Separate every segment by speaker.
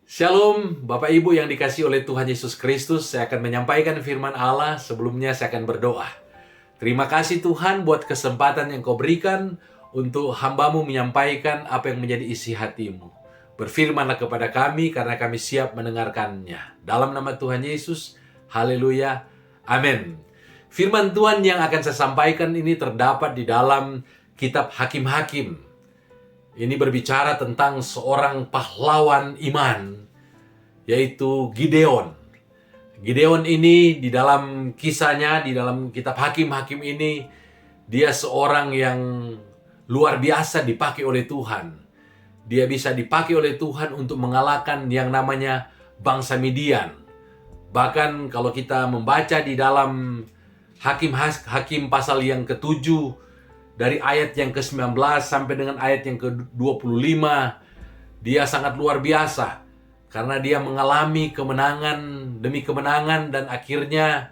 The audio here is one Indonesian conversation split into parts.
Speaker 1: Shalom, Bapak Ibu yang dikasihi oleh Tuhan Yesus Kristus. Saya akan menyampaikan firman Allah. Sebelumnya saya akan berdoa. Terima kasih Tuhan buat kesempatan yang Kau berikan untuk hamba-Mu menyampaikan apa yang menjadi isi hati-Mu. Berfirmanlah kepada kami karena kami siap mendengarkannya. Dalam nama Tuhan Yesus, haleluya, amin. Firman Tuhan yang akan saya sampaikan ini terdapat di dalam kitab Hakim-Hakim. Ini berbicara tentang seorang pahlawan iman, yaitu Gideon. Gideon ini di dalam kisahnya, di dalam kitab Hakim-Hakim ini, dia seorang yang luar biasa dipakai oleh Tuhan. Dia bisa dipakai oleh Tuhan untuk mengalahkan yang namanya bangsa Midian. Bahkan kalau kita membaca di dalam Hakim pasal yang ke-7, dari ayat yang ke-19 sampai dengan ayat yang ke-25, dia sangat luar biasa. Karena dia mengalami kemenangan demi kemenangan dan akhirnya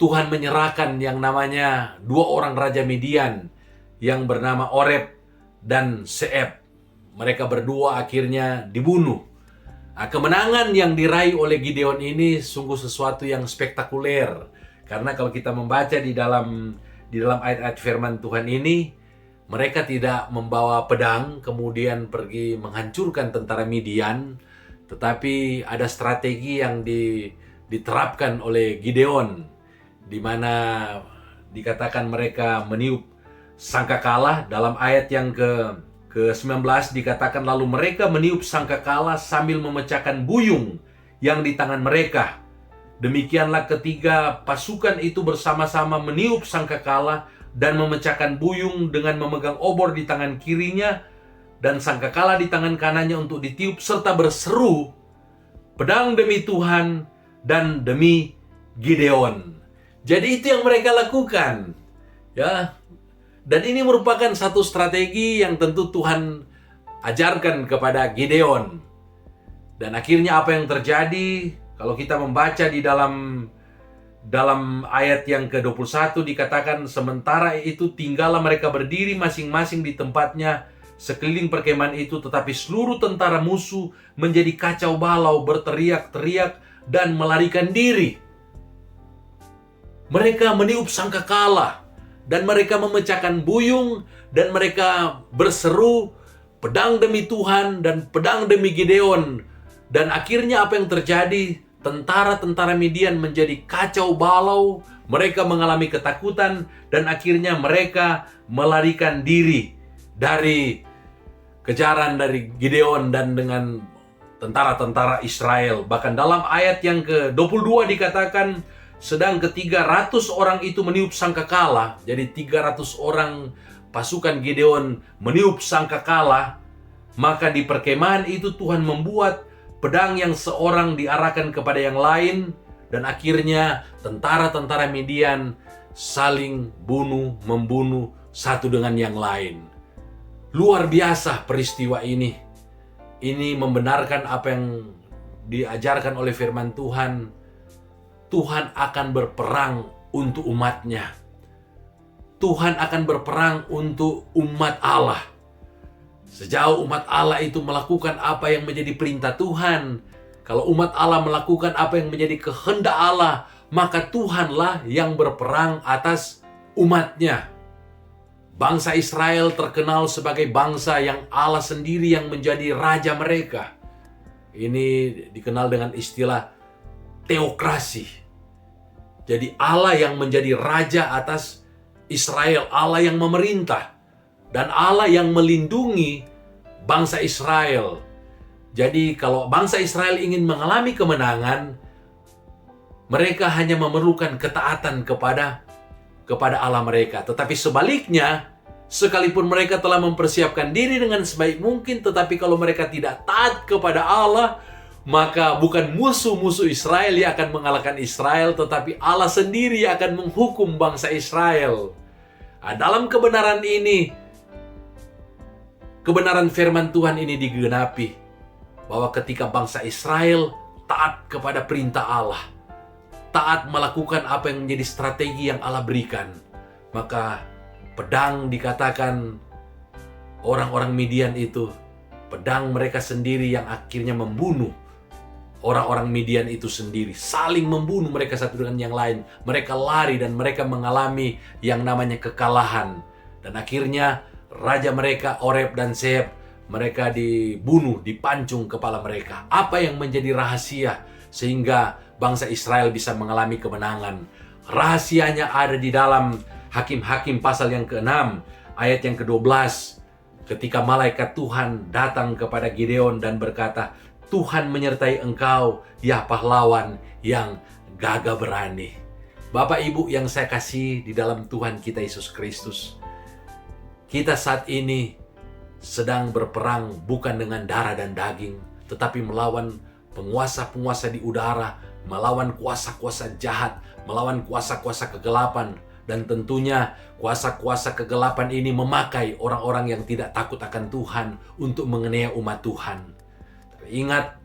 Speaker 1: Tuhan menyerahkan yang namanya dua orang Raja Midian yang bernama Oreb dan Seeb. Mereka berdua akhirnya dibunuh. Nah, kemenangan yang diraih oleh Gideon ini sungguh sesuatu yang spektakuler. Karena kalau kita membaca di dalam ayat-ayat firman Tuhan ini, mereka tidak membawa pedang kemudian pergi menghancurkan tentara Midian, tetapi ada strategi yang diterapkan oleh Gideon, di mana dikatakan mereka meniup sangkakala. Dalam ayat yang ke-19 dikatakan, lalu mereka meniup sangkakala sambil memecahkan buyung yang di tangan mereka. Demikianlah ketiga pasukan itu bersama-sama meniup sangkakala dan memecahkan buyung dengan memegang obor di tangan kirinya dan sangkakala di tangan kanannya untuk ditiup, serta berseru, pedang demi Tuhan dan demi Gideon. Jadi itu yang mereka lakukan, ya. Dan ini merupakan satu strategi yang tentu Tuhan ajarkan kepada Gideon. Dan akhirnya apa yang terjadi? Kalau kita membaca di dalam ayat yang ke-21 dikatakan, sementara itu tinggallah mereka berdiri masing-masing di tempatnya sekeliling perkemahan itu, tetapi seluruh tentara musuh menjadi kacau balau, berteriak-teriak dan melarikan diri. Mereka meniup sangkakala dan mereka memecahkan buyung dan mereka berseru, pedang demi Tuhan dan pedang demi Gideon. Dan akhirnya apa yang terjadi? Tentara-tentara Midian menjadi kacau balau, mereka mengalami ketakutan, dan akhirnya mereka melarikan diri dari kejaran dari Gideon dan dengan tentara-tentara Israel. Bahkan dalam ayat yang ke-22 dikatakan, sedang ke-300 orang itu meniup sangkakala. Jadi 300 orang pasukan Gideon meniup sangkakala, maka di perkemahan itu Tuhan membuat pedang yang seorang diarahkan kepada yang lain, dan akhirnya tentara-tentara Midian saling membunuh satu dengan yang lain. Luar biasa peristiwa ini. Ini membenarkan apa yang diajarkan oleh firman Tuhan. Tuhan akan berperang untuk umatnya. Tuhan akan berperang untuk umat Allah. Sejauh umat Allah itu melakukan apa yang menjadi perintah Tuhan, kalau umat Allah melakukan apa yang menjadi kehendak Allah, maka Tuhanlah yang berperang atas umatnya. Bangsa Israel terkenal sebagai bangsa yang Allah sendiri yang menjadi raja mereka. Ini dikenal dengan istilah teokrasi. Jadi Allah yang menjadi raja atas Israel, Allah yang memerintah. Dan Allah yang melindungi bangsa Israel. Jadi kalau bangsa Israel ingin mengalami kemenangan, mereka hanya memerlukan ketaatan kepada Allah mereka. Tetapi sebaliknya, sekalipun mereka telah mempersiapkan diri dengan sebaik mungkin, tetapi kalau mereka tidak taat kepada Allah, maka bukan musuh-musuh Israel yang akan mengalahkan Israel, tetapi Allah sendiri yang akan menghukum bangsa Israel. Nah, dalam kebenaran ini, kebenaran firman Tuhan ini digenapi, bahwa ketika bangsa Israel taat kepada perintah Allah, taat melakukan apa yang menjadi strategi yang Allah berikan, maka pedang dikatakan orang-orang Midian itu pedang mereka sendiri yang akhirnya membunuh orang-orang Midian itu sendiri, saling membunuh mereka satu dengan yang lain. Mereka lari dan mereka mengalami yang namanya kekalahan. Dan akhirnya raja mereka, Oreb dan Zeb, mereka dibunuh, dipancung kepala mereka. Apa yang menjadi rahasia sehingga bangsa Israel bisa mengalami kemenangan? Rahasianya ada di dalam Hakim-Hakim pasal yang ke-6, ayat yang ke-12. Ketika malaikat Tuhan datang kepada Gideon dan berkata, Tuhan menyertai engkau, ya pahlawan yang gagah berani. Bapak Ibu yang saya kasih di dalam Tuhan kita Yesus Kristus, kita saat ini sedang berperang bukan dengan darah dan daging, tetapi melawan penguasa-penguasa di udara, melawan kuasa-kuasa jahat, melawan kuasa-kuasa kegelapan. Dan tentunya kuasa-kuasa kegelapan ini memakai orang-orang yang tidak takut akan Tuhan untuk menganiaya umat Tuhan. Tapi ingat,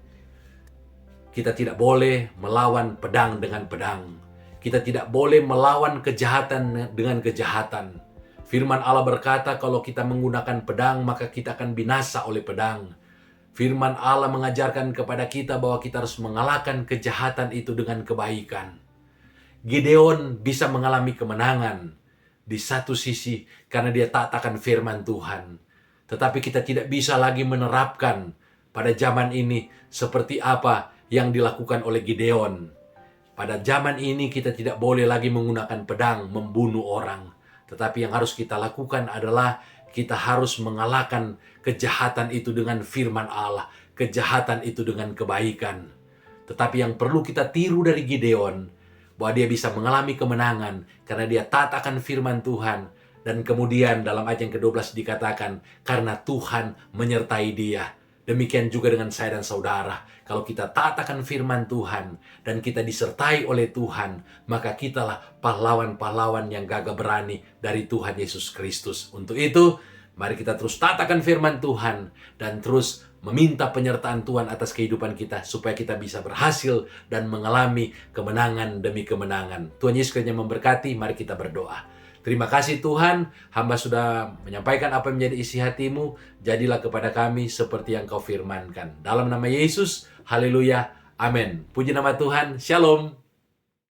Speaker 1: kita tidak boleh melawan pedang dengan pedang. Kita tidak boleh melawan kejahatan dengan kejahatan. Firman Allah berkata, kalau kita menggunakan pedang, maka kita akan binasa oleh pedang. Firman Allah mengajarkan kepada kita bahwa kita harus mengalahkan kejahatan itu dengan kebaikan. Gideon bisa mengalami kemenangan di satu sisi karena dia taat akan firman Tuhan. Tetapi kita tidak bisa lagi menerapkan pada zaman ini seperti apa yang dilakukan oleh Gideon. Pada zaman ini kita tidak boleh lagi menggunakan pedang membunuh orang. Tetapi yang harus kita lakukan adalah kita harus mengalahkan kejahatan itu dengan firman Allah, kejahatan itu dengan kebaikan. Tetapi yang perlu kita tiru dari Gideon, bahwa dia bisa mengalami kemenangan karena dia taat akan firman Tuhan. Dan kemudian dalam ayat yang ke-12 dikatakan, karena Tuhan menyertai dia. Demikian juga dengan saya dan saudara. Kalau kita taat akan firman Tuhan dan kita disertai oleh Tuhan, maka kitalah pahlawan-pahlawan yang gagah berani dari Tuhan Yesus Kristus. Untuk itu, mari kita terus taat akan firman Tuhan dan terus meminta penyertaan Tuhan atas kehidupan kita supaya kita bisa berhasil dan mengalami kemenangan demi kemenangan. Tuhan Yesus kiranya memberkati, mari kita berdoa. Terima kasih Tuhan, hamba sudah menyampaikan apa yang menjadi isi hatimu. Jadilah kepada kami seperti yang kau firmankan. Dalam nama Yesus, haleluya, amin. Puji nama Tuhan, shalom.